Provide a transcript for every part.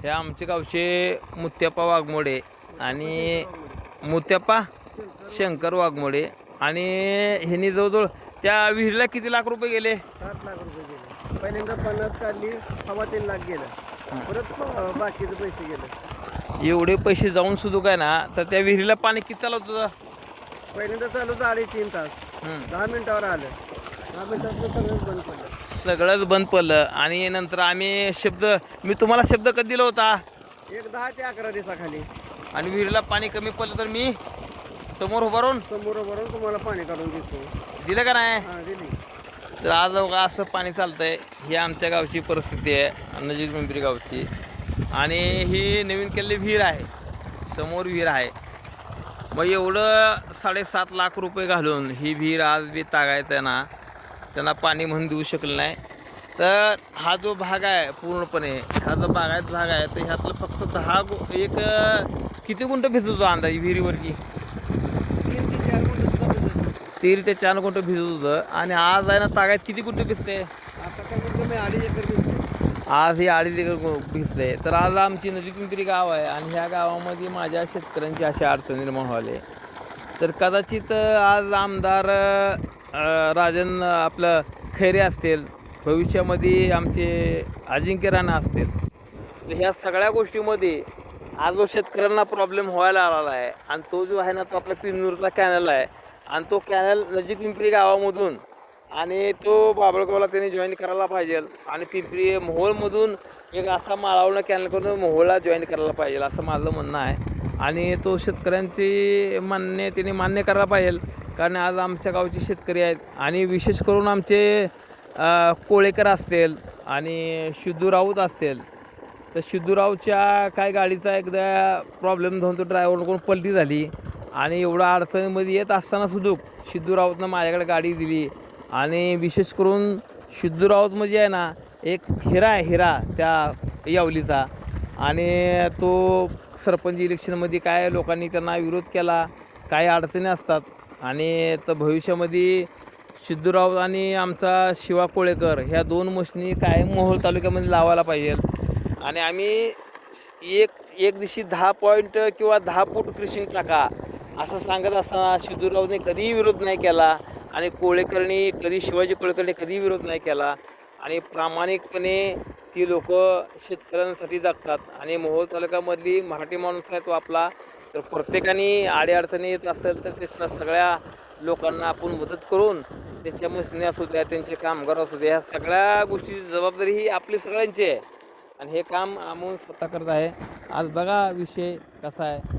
हे आमचे गावचे मुत्याप्पा वाघमोडे आणि मुत्याप्पा शंकर वाघमोडे. आणि ह्यांनी जवळजवळ त्या विहिरीला किती लाख रुपये गेले? 7 लाख रुपये गेले. पहिल्यांदा 50 काढली, 3.25 लाख गेलं. परत बाकीचे पैसे गेले. एवढे पैसे जाऊन सुद्धा काय ना, तर त्या विहिरीला पाणी किती चालत होतं? पहिल्यांदा चालू 3.5 तास. 10 मिनिटावर आलं. 10 मिनिटात सगळंच बंद पडलं. सगळंच बंद पडलं. आणि नंतर आम्ही मी तुम्हाला शब्द कधी दिला होता? एक 10 ते 11 दिवसाखाली. आणि विहिरीला पाणी कमी पडलं तर मी समोर उभारून समोर तुम्हाला पाणी काढून देतो. दिलं का नाही? हां, दिली. तर आज बघा असं पाणी चालतंय. ही आमच्या गावची परिस्थिती आहे, नजीक पिंपरी गावची. आणि ही नवीन केलेली विहीर आहे, समोर विहीर आहे. मग एवढं 7.5 लाख रुपये घालून ही विहीर आज बी तागायचं आहे ना, त्यांना पाणी म्हणून देऊ शकलं नाही. तर हा जो भाग आहे पूर्णपणे, हा जो बागायत भाग आहे, तर ह्यातलं फक्त किती गुंठ भिजत होतं अंदाजे विहिरीवरची? 3 ते 4 गुंठ भिजत होतं. आणि आज आहे ना तागायत किती गुंठ भिजते? आता कमीत कमी 2.5 एकर भिजते. आज ही 2.5 एकर भिजते. तर आज आमची नजीक पिंपरी गाव आहे आणि ह्या गावामध्ये माझ्या शेतकऱ्यांची अशा अडचण निर्माण व्हायला. तर कदाचित आज आमदार राजन आपलं खैरे असतील, भविष्यामध्ये आमचे अजिंक्य राणा असतील. तर ह्या सगळ्या गोष्टीमध्ये आज जो शेतकऱ्यांना प्रॉब्लेम व्हायला आलेला आहे, आणि तो जो आहे ना, तो आपला पिंजूरचा कॅनल आहे. आणि तो कॅनल नजीक पिंपरी गावामधून आणि तो बाबळगावला त्यांनी जॉईन करायला पाहिजे. आणि पिंपरी मोहोळमधून एक असा माळावळा कॅनल करून मोहोळला जॉईन करायला पाहिजे, असं माझं म्हणणं आहे. आणि तो शेतकऱ्यांची त्यांनी मान्य करायला पाहिजे. कारण आज आमच्या गावचे शेतकरी आहेत, आणि विशेष करून आमचे कोळेकर असतील आणि शिद्धू राऊत असतील. तर शिद्धू राऊतच्या काय गाडीचा एकदा प्रॉब्लेम झाला, तो ड्रायव्हरकडून पलटी झाली. आणि एवढा अडचणीमध्ये येत असताना सुद्धा शिद्धू राऊतनं माझ्याकडे गाडी दिली. आणि विशेष करून शिद्धू राऊत म्हणजे आहे ना, एक हिरा आहे, हिरा त्या यावलीचा. आणि तो सरपंच इलेक्शनमध्ये काय लोकांनी त्यांना विरोध केला, काही अडचणी असतात. आणि तर भविष्यामध्ये शिद्धू राऊत आणि आमचा शिवा कोळेकर ह्या 2 मशनी काय मोहोळ तालुक्यामध्ये लावायला पाहिजे. आणि आम्ही एक दिवशी 10 पॉईंट किंवा 10 फूट क्रिशिंग टाका असं सांगत असताना शिद्धू राऊतने कधीही विरोध नाही केला. आणि कोळेकरनी शिवाजी कोळेकरने कधीही विरोध नाही केला. आणि प्रामाणिकपणे ती लोक शेतकऱ्यांसाठी जगतात. आणि मोहोळ तालुक्यामधली मराठी माणूस आहे तो आपला. तर प्रत्येकाने अडीअडचणी येत असेल तर ते सगळ्या लोकांना आपण मदत करून त्यांच्या मशनी असू द्या, त्यांचे कामगार असू द्या, ह्या सगळ्या गोष्टीची जबाबदारी ही आपली सगळ्यांची आहे. आणि हे काम आम्ही स्वतः करत आहे. आज बघा विषय कसा आहे.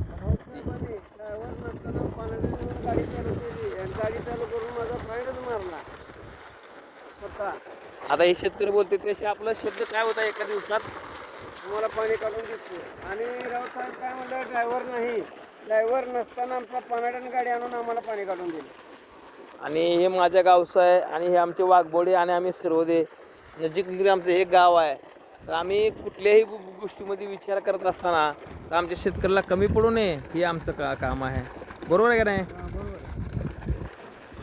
आता हे शेतकरी बोलते तसे आपला शब्द काय होता, एका दिवसात तुम्हाला पाणी काढून देतो. आणि राऊत साहेब काय म्हणलं, ड्रायव्हर नाही, ड्रायव्हर नसताना आमचा पानाड्याने गाडी आणून आम्हाला पाणी काढून दिलं. आणि हे माझ्या गावचं आहे. आणि हे आमचे वाघबोडे आणि आम्ही सर्वदे नजीक आमचं हे गाव आहे. तर आम्ही कुठल्याही गोष्टीमध्ये विचार करत असताना तर आमच्या शेतकऱ्याला कमी पडू नये हे आमचं काम आहे. बरोबर आहे का नाही?